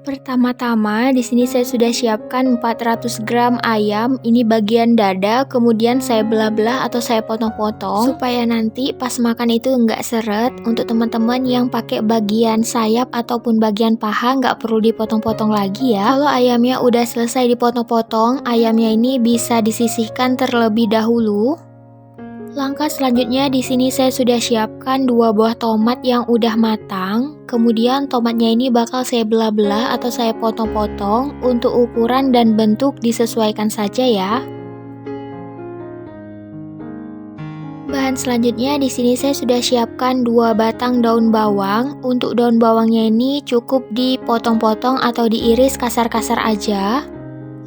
Pertama-tama di sini saya sudah siapkan 400 gram ayam, ini bagian dada, kemudian saya belah-belah atau saya potong-potong supaya nanti pas makan itu nggak seret. Untuk teman-teman yang pakai bagian sayap ataupun bagian paha nggak perlu dipotong-potong lagi ya. Kalau ayamnya udah selesai dipotong-potong, ayamnya ini bisa disisihkan terlebih dahulu. Langkah selanjutnya di sini saya sudah siapkan 2 buah tomat yang udah matang. Kemudian tomatnya ini bakal saya belah-belah atau saya potong-potong. Untuk ukuran dan bentuk disesuaikan saja ya. Bahan selanjutnya di sini saya sudah siapkan 2 batang daun bawang. Untuk daun bawangnya ini cukup dipotong-potong atau diiris kasar-kasar aja.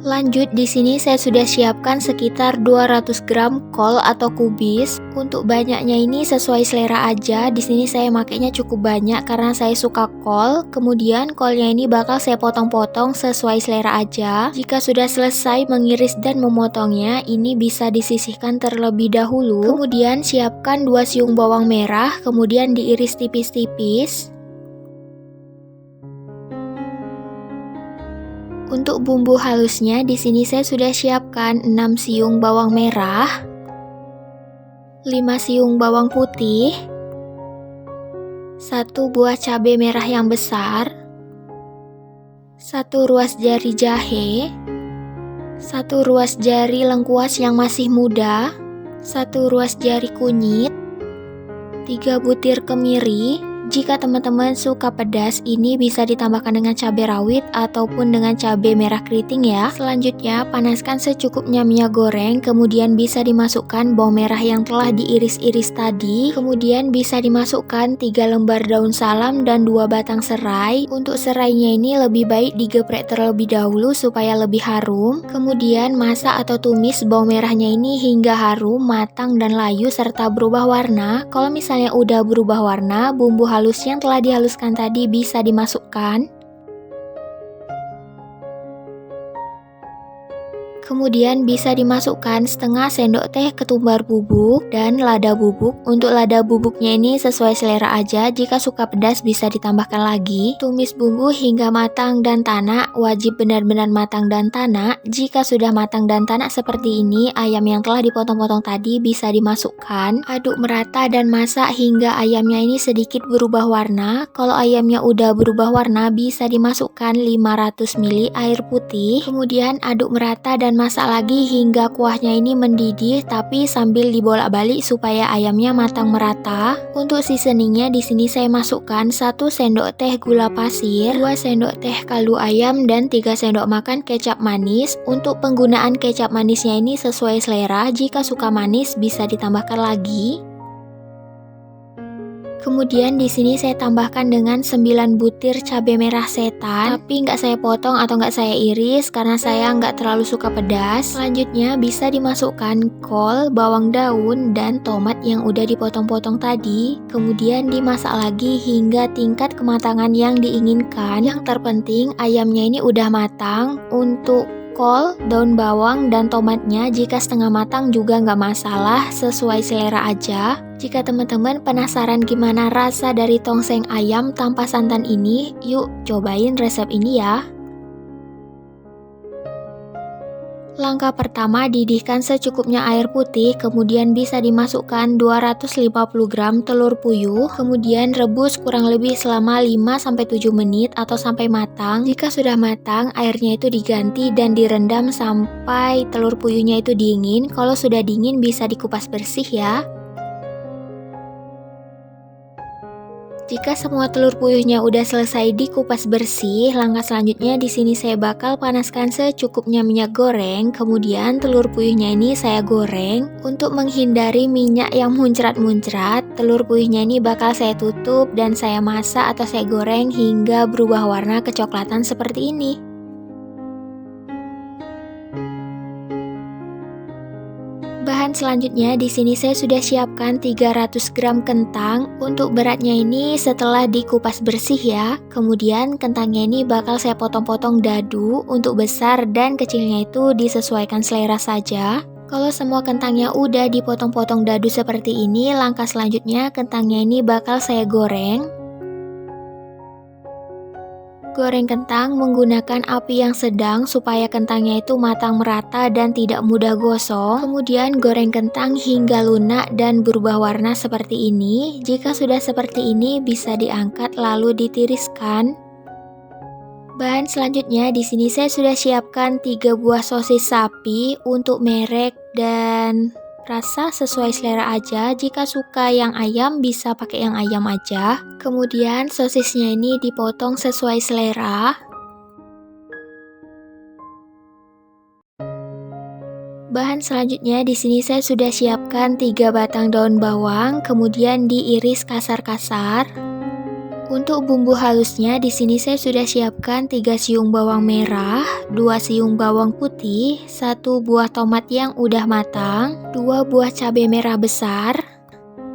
Lanjut di sini saya sudah siapkan sekitar 200 gram kol atau kubis. Untuk banyaknya ini sesuai selera aja. Di sini saya makainya cukup banyak karena saya suka kol. Kemudian kolnya ini bakal saya potong-potong sesuai selera aja. Jika sudah selesai mengiris dan memotongnya, ini bisa disisihkan terlebih dahulu. Kemudian siapkan 2 siung bawang merah, kemudian diiris tipis-tipis. Untuk bumbu halusnya di sini saya sudah siapkan 6 siung bawang merah, 5 siung bawang putih, 1 buah cabai merah yang besar, 1 ruas jari jahe, 1 ruas jari lengkuas yang masih muda, 1 ruas jari kunyit, 3 butir kemiri. Jika teman-teman suka pedas, ini bisa ditambahkan dengan cabai rawit ataupun dengan cabai merah keriting ya. Selanjutnya, panaskan secukupnya minyak goreng, kemudian bisa dimasukkan bawang merah yang telah diiris-iris tadi. Kemudian bisa dimasukkan 3 lembar daun salam dan 2 batang serai. Untuk serainya ini lebih baik digeprek terlebih dahulu supaya lebih harum. Kemudian masak atau tumis bawang merahnya ini hingga harum, matang dan layu serta berubah warna. Kalau misalnya udah berubah warna, bumbu halus yang telah dihaluskan tadi bisa dimasukkan. Kemudian bisa dimasukkan setengah sendok teh ketumbar bubuk dan lada bubuk. Untuk lada bubuknya ini sesuai selera aja, jika suka pedas bisa ditambahkan lagi. Tumis bumbu hingga matang dan tanak, wajib benar-benar matang dan tanak. Jika sudah matang dan tanak seperti ini, ayam yang telah dipotong-potong tadi bisa dimasukkan. Aduk merata dan masak hingga ayamnya ini sedikit berubah warna. Kalau ayamnya udah berubah warna, bisa dimasukkan 500 ml air putih. Kemudian aduk merata dan masak lagi hingga kuahnya ini mendidih, tapi sambil dibolak-balik supaya ayamnya matang merata. Untuk seasoningnya di sini saya masukkan 1 sendok teh gula pasir, 2 sendok teh kaldu ayam dan 3 sendok makan kecap manis. Untuk penggunaan kecap manisnya ini sesuai selera. Jika suka manis bisa ditambahkan lagi. Kemudian di sini saya tambahkan dengan 9 butir cabai merah setan, tapi nggak saya potong atau nggak saya iris karena saya nggak terlalu suka pedas. Selanjutnya bisa dimasukkan kol, bawang daun, dan tomat yang udah dipotong-potong tadi. Kemudian dimasak lagi hingga tingkat kematangan yang diinginkan. Yang terpenting ayamnya ini udah matang. Untuk kol, daun bawang, dan tomatnya jika setengah matang juga nggak masalah, sesuai selera aja. Jika teman-teman penasaran gimana rasa dari tongseng ayam tanpa santan ini, yuk cobain resep ini ya. Langkah pertama, didihkan secukupnya air putih, kemudian bisa dimasukkan 250 gram telur puyuh, kemudian rebus kurang lebih selama 5-7 menit atau sampai matang. Jika sudah matang, airnya itu diganti dan direndam sampai telur puyuhnya itu dingin. Kalau sudah dingin bisa dikupas bersih ya. Jika semua telur puyuhnya udah selesai dikupas bersih, langkah selanjutnya di sini saya bakal panaskan secukupnya minyak goreng. Kemudian telur puyuhnya ini saya goreng. Untuk menghindari minyak yang muncrat-muncrat, telur puyuhnya ini bakal saya tutup dan saya masak atau saya goreng hingga berubah warna kecoklatan seperti ini. Bahan selanjutnya di sini saya sudah siapkan 300 gram kentang. Untuk beratnya ini setelah dikupas bersih ya. Kemudian kentangnya ini bakal saya potong-potong dadu. Untuk besar dan kecilnya itu disesuaikan selera saja. Kalau semua kentangnya udah dipotong-potong dadu seperti ini, langkah selanjutnya kentangnya ini bakal saya goreng. Goreng kentang menggunakan api yang sedang supaya kentangnya itu matang merata dan tidak mudah gosong. Kemudian goreng kentang hingga lunak dan berubah warna seperti ini. Jika sudah seperti ini bisa diangkat lalu ditiriskan. Bahan selanjutnya di sini saya sudah siapkan 3 buah sosis sapi untuk merek dan rasa sesuai selera aja. Jika suka yang ayam bisa pakai yang ayam aja. Kemudian sosisnya ini dipotong sesuai selera. Bahan selanjutnya di sini saya sudah siapkan 3 batang daun bawang, kemudian diiris kasar-kasar. Untuk bumbu halusnya di sini saya sudah siapkan 3 siung bawang merah, 2 siung bawang putih, 1 buah tomat yang udah matang, 2 buah cabai merah besar,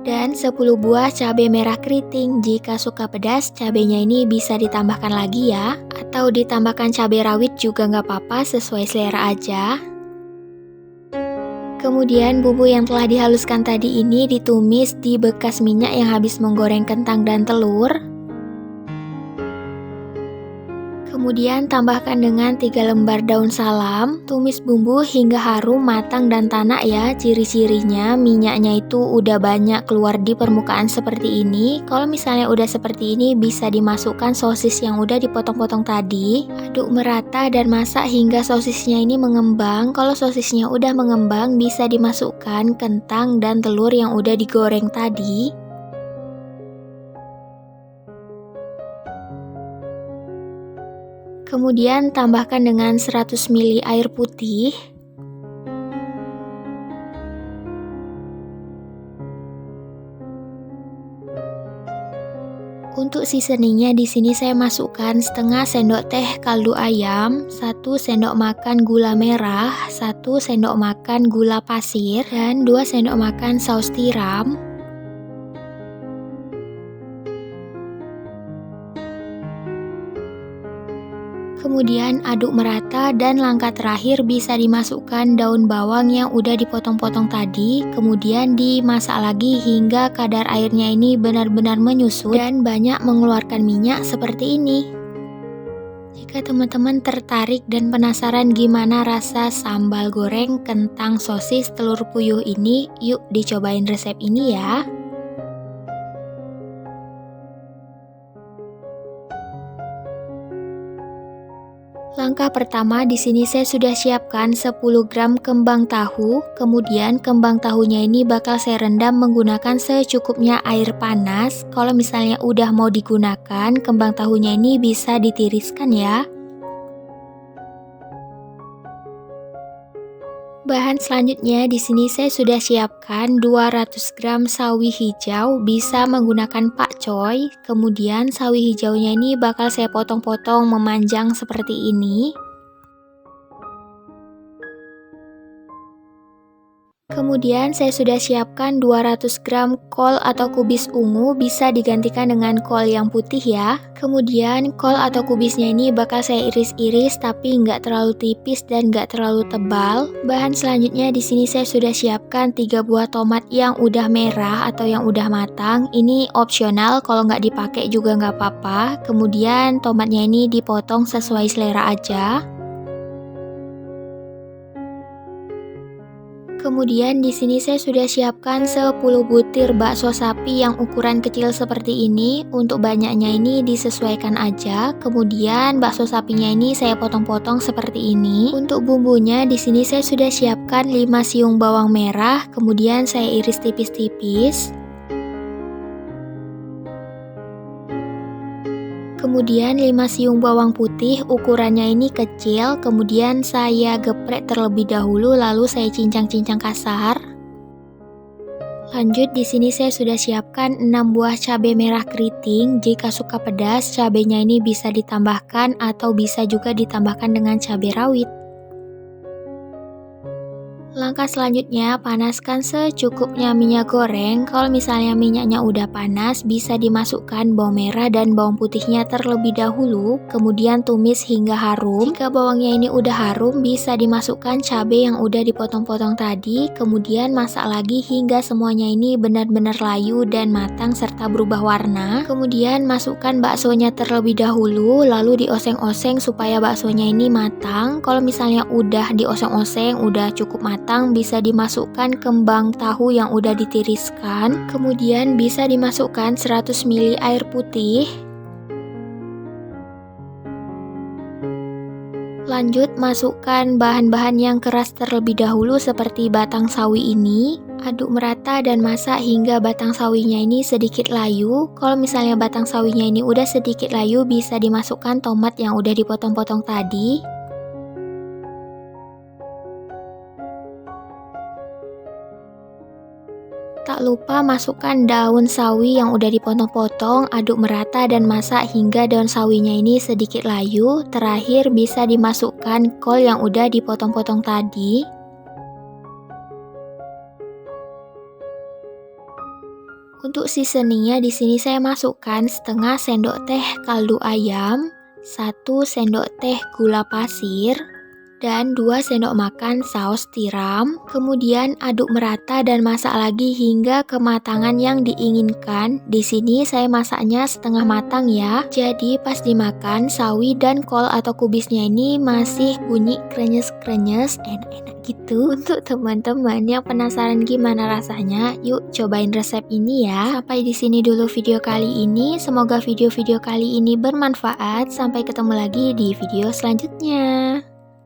dan 10 buah cabai merah keriting. Jika suka pedas, cabainya ini bisa ditambahkan lagi ya, atau ditambahkan cabai rawit juga nggak apa-apa, sesuai selera aja. Kemudian bumbu yang telah dihaluskan tadi ini ditumis di bekas minyak yang habis menggoreng kentang dan telur. Kemudian tambahkan dengan 3 lembar daun salam, tumis bumbu hingga harum, matang dan tanak ya. Ciri-cirinya minyaknya itu udah banyak keluar di permukaan seperti ini. Kalau misalnya udah seperti ini bisa dimasukkan sosis yang udah dipotong-potong tadi. Aduk merata dan masak hingga sosisnya ini mengembang. Kalau sosisnya udah mengembang bisa dimasukkan kentang dan telur yang udah digoreng tadi. Kemudian tambahkan dengan 100 ml air putih. Untuk seasoningnya di sini saya masukkan setengah sendok teh kaldu ayam, 1 sendok makan gula merah, 1 sendok makan gula pasir, dan 2 sendok makan saus tiram. Kemudian aduk merata dan langkah terakhir bisa dimasukkan daun bawang yang udah dipotong-potong tadi. Kemudian dimasak lagi hingga kadar airnya ini benar-benar menyusut dan banyak mengeluarkan minyak seperti ini. Jika teman-teman tertarik dan penasaran gimana rasa sambal goreng kentang sosis telur puyuh ini, yuk dicobain resep ini ya. Langkah pertama di sini saya sudah siapkan 10 gram kembang tahu. Kemudian kembang tahunya ini bakal saya rendam menggunakan secukupnya air panas. Kalau misalnya udah mau digunakan, kembang tahunya ini bisa ditiriskan ya. Bahan selanjutnya di sini saya sudah siapkan 200 gram sawi hijau, bisa menggunakan pakcoy. Kemudian sawi hijaunya ini bakal saya potong-potong memanjang seperti ini. Kemudian saya sudah siapkan 200 gram kol atau kubis ungu, bisa digantikan dengan kol yang putih ya. Kemudian kol atau kubisnya ini bakal saya iris-iris tapi nggak terlalu tipis dan nggak terlalu tebal. Bahan selanjutnya di sini saya sudah siapkan 3 buah tomat yang udah merah atau yang udah matang. Ini opsional, kalau nggak dipakai juga nggak apa-apa. Kemudian tomatnya ini dipotong sesuai selera aja. Kemudian di sini saya sudah siapkan 10 butir bakso sapi yang ukuran kecil seperti ini. Untuk banyaknya ini disesuaikan aja. Kemudian bakso sapinya ini saya potong-potong seperti ini. Untuk bumbunya di sini saya sudah siapkan 5 siung bawang merah, kemudian saya iris tipis-tipis. Kemudian 5 siung bawang putih, ukurannya ini kecil, kemudian saya geprek terlebih dahulu lalu saya cincang-cincang kasar. Lanjut di sini saya sudah siapkan 6 buah cabai merah keriting. Jika suka pedas, cabainya ini bisa ditambahkan atau bisa juga ditambahkan dengan cabai rawit. Langkah selanjutnya, panaskan secukupnya minyak goreng. Kalau misalnya minyaknya udah panas, bisa dimasukkan bawang merah dan bawang putihnya terlebih dahulu, kemudian tumis hingga harum. Jika bawangnya ini udah harum, bisa dimasukkan cabai yang udah dipotong-potong tadi, kemudian masak lagi hingga semuanya ini benar-benar layu dan matang serta berubah warna. Kemudian masukkan baksonya terlebih dahulu, lalu dioseng-oseng supaya baksonya ini matang. Kalau misalnya udah dioseng-oseng, udah cukup matang, bisa dimasukkan kembang tahu yang udah ditiriskan, kemudian bisa dimasukkan 100 ml air putih. Lanjut masukkan bahan-bahan yang keras terlebih dahulu seperti batang sawi ini. Aduk merata dan masak hingga batang sawinya ini sedikit layu. Kalau misalnya batang sawinya ini udah sedikit layu, bisa dimasukkan tomat yang udah dipotong-potong tadi. Tak lupa masukkan daun sawi yang udah dipotong-potong, aduk merata dan masak hingga daun sawinya ini sedikit layu. Terakhir bisa dimasukkan kol yang udah dipotong-potong tadi. Untuk seasoningnya di sini saya masukkan setengah sendok teh kaldu ayam, 1 sendok teh gula pasir, dan 2 sendok makan saus tiram. Kemudian aduk merata dan masak lagi hingga kematangan yang diinginkan. Di sini saya masaknya setengah matang ya. Jadi pas dimakan, sawi dan kol atau kubisnya ini masih bunyi krenyes-krenyes, enak-enak gitu. Untuk teman-teman yang penasaran gimana rasanya, yuk cobain resep ini ya. Sampai di sini dulu video kali ini. Semoga video-video kali ini bermanfaat. Sampai ketemu lagi di video selanjutnya.